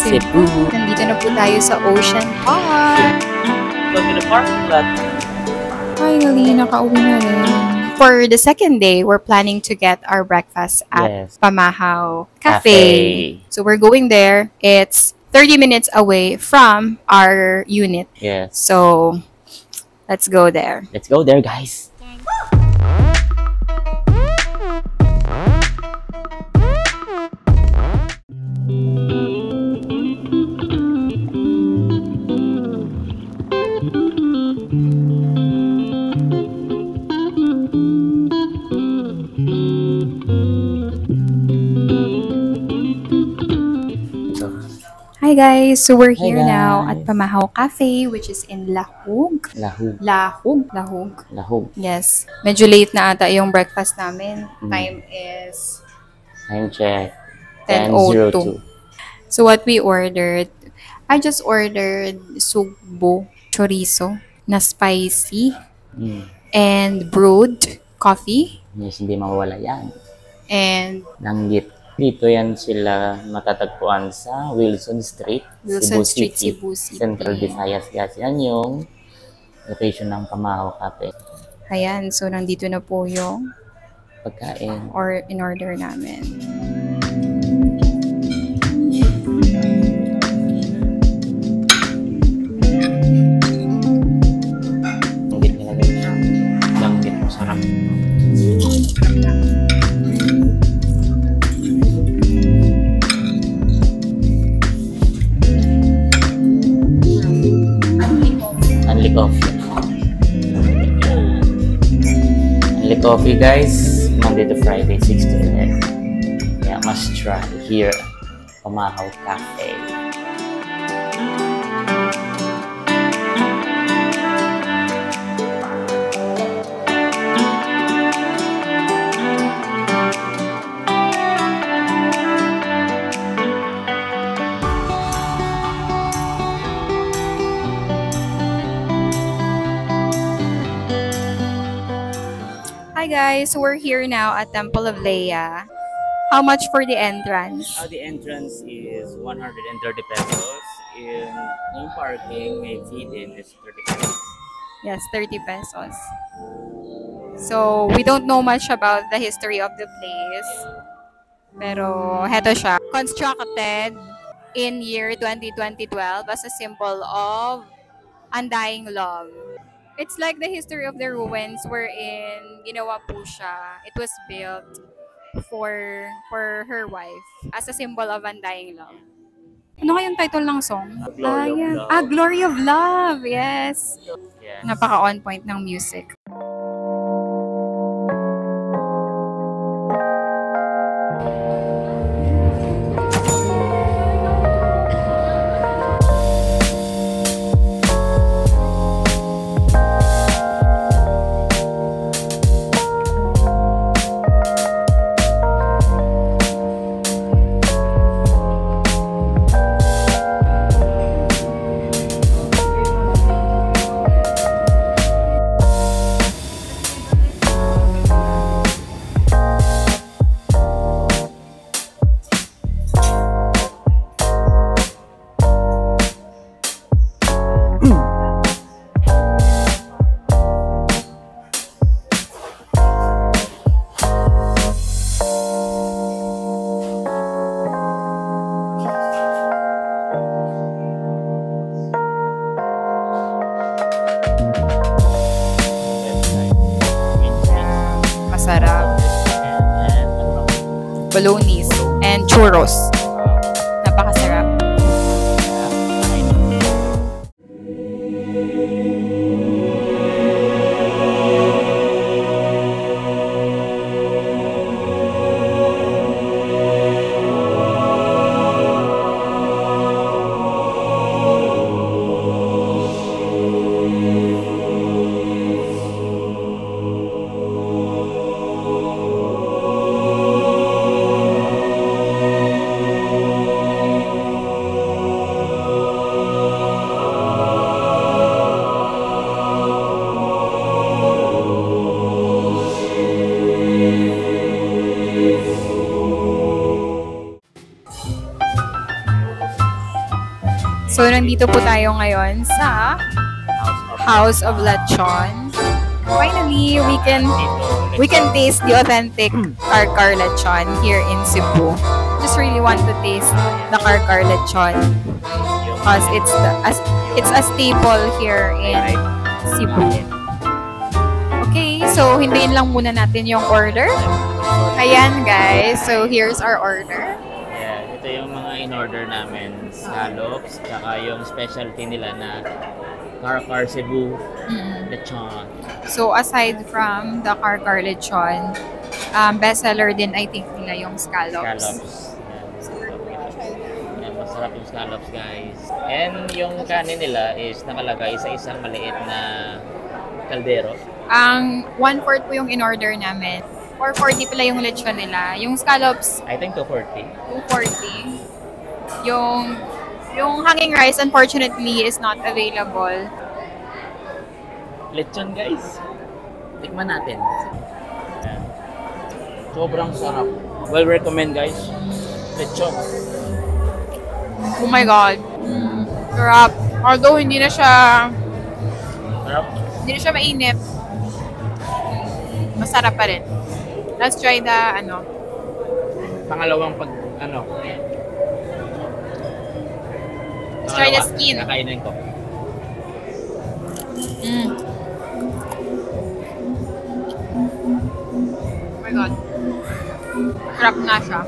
Cebu. Nandito na po tayo sa Ocean Park. Go to the parking lot. Finally, nakauwi na rin. For the second day, we're planning to get our breakfast at Pamahaw Cafe. So we're going there. It's 30 minutes away from our unit. Yes. So let's go there. Let's go there, guys. Hi guys, so we're here now at Pamahaw Cafe, which is in Lahug. Lahug. Yes. Medyo late na ata yung breakfast namin. Time is... Time check. 10:02. So what we ordered, I just ordered sugbo chorizo na spicy and brewed coffee. Yes, hindi mawawala yan. And Langgit. Dito yan sila matatagpuan sa Wilson Street, Wilson Street, Cebu City, Central Visayas. Yes, yan yung location ng Pamahaw Cafe. Ayan, so nandito na po yung pagkain or in order namin. Langgit nilagay siya. Langgit, masarap. Only coffee, guys. Monday to Friday, 6 to 11. Yeah, must try here, Pamahaw Cafe. Hi guys, so we're here now at Temple of Leia. How much for the entrance? The entrance is 130 pesos. Yung parking, may fee din is 30 pesos. Yes, 30 pesos. So, we don't know much about the history of the place. Pero, heto siya. Constructed in year 2012 as a symbol of undying love. It's like the history of the ruins wherein ginawa po siya. It was built for her wife as a symbol of undying love. Ano kayong title ng song? Glory of Love. Yes. Napaka on point ng music. Masarap. Bolognese and churros. Napakasarap. So, nandito po tayo ngayon sa House of Lechon. Finally, we can taste the authentic Karkar Lechon here in Cebu. Just really want to taste the Karkar Lechon because it's a staple here in Cebu. Okay, so hintayin lang muna natin yung order. Ayan guys, so here's our order. Yeah, ito yung mga in-order namin. Scallops, tsaka yung specialty nila na Karkar Cebu Lechon. So aside from the Karkar Lechon, bestseller din I think nila yung scallops. Yan, masarap yung scallops guys. And yung kanin nila is nakalagay sa isang maliit na kaldero. Ang 1/4 po yung in-order namin. 440 pala yung lechon nila. Yung scallops, I think 240. 240. Yung hanging rice, unfortunately, is not available. Lechon guys. Tikman natin. Yan. Sobrang sarap. Well recommend guys. Lechon. Oh my God. Sarap. Although hindi na siya mainit. Masarap pa rin. Let's try the Pangalawang let's try the skin. Kakainin ko. Oh my God. Sarap na siya.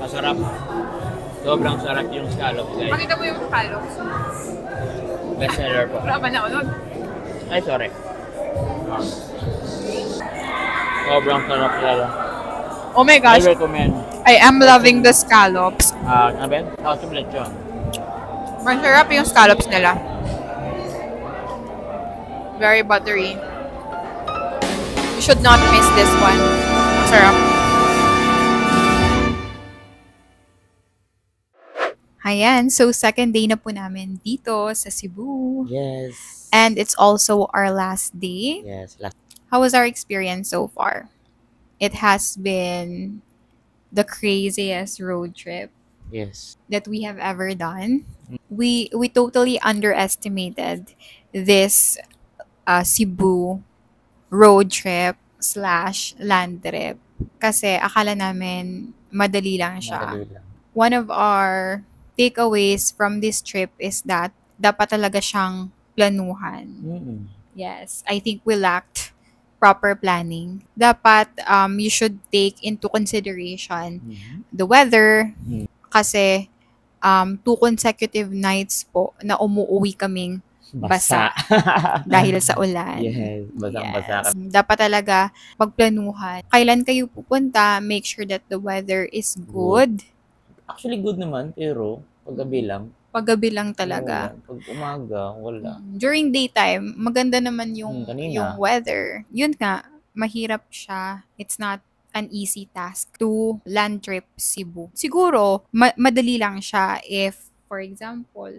Masarap. Sobrang sarap yung scallops guys. Makita mo yung scallops. Best seller po. Wala ba na unod? Ay, sorry. Sobrang sarap talaga. Oh my I gosh. recommend. I am loving the scallops. Ano ba yun? House of Lechon. Masarap yung scallops nila. Very buttery. You should not miss this one. Masarap. Ayan, so second day na po namin dito sa Cebu. Yes. And it's also our last day. Yes. How was our experience so far? It has been the craziest road trip Yes. that we have ever done. We totally underestimated this Cebu road trip / land trip kasi akala namin madali lang siya. Madali lang. One of our takeaways from this trip is that dapat talaga siyang planuhan. Yes, I think we lacked proper planning. Dapat you should take into consideration the weather kasi 2 consecutive nights po na umuwi kaming basa dahil sa ulan. Yes, basang-basa. Dapat talaga magplanuhan. Kailan kayo pupunta, make sure that the weather is good. Actually, good naman, pero paggabi lang. Paggabi lang talaga. Pag umaga, wala. During daytime, maganda naman yung kanina. weather. Yun nga, mahirap siya. It's not an easy task to land trip Cebu. Siguro, madali lang siya if, for example,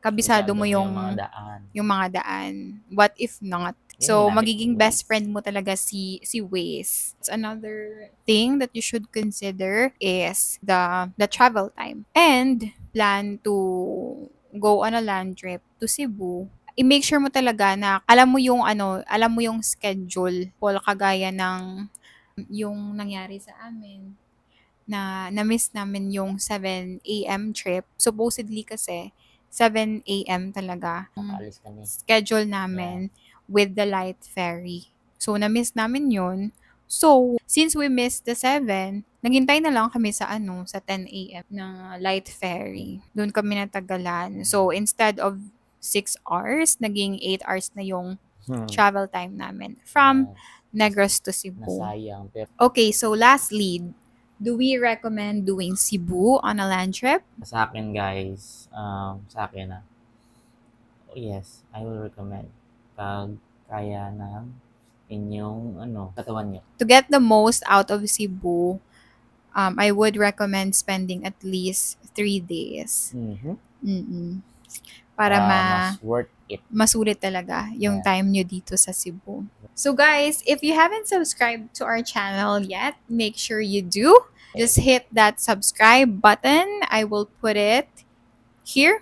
kabisado mo yung mga daan. What if not? So, magiging best friend mo talaga si Waze. It's another thing that you should consider is the travel time. And plan to go on a land trip to Cebu. I-make sure mo talaga na alam mo yung schedule. Kagaya ng yung nangyari sa amin na na-miss namin yung 7 a.m. trip. Supposedly kasi 7 a.m. talaga schedule namin with the light ferry. So, na-miss namin yun. So, since we missed the 7, naghintay na lang kami sa 10 a.m. na light ferry. Doon kami natagalan. So, instead of 6 hours, naging 8 hours na yung travel time namin from Negros to Cebu. Nasayang. Okay, so lastly, do we recommend doing Cebu on a land trip? Sa akin guys, yes, I will recommend. Pag kaya ng inyong katawan nyo. To get the most out of Cebu, I would recommend spending at least 3 days. Para mas worth it. masulit talaga yung time nyo dito sa Cebu. So guys, if you haven't subscribed to our channel yet, make sure you do. Just hit that subscribe button. I will put it here.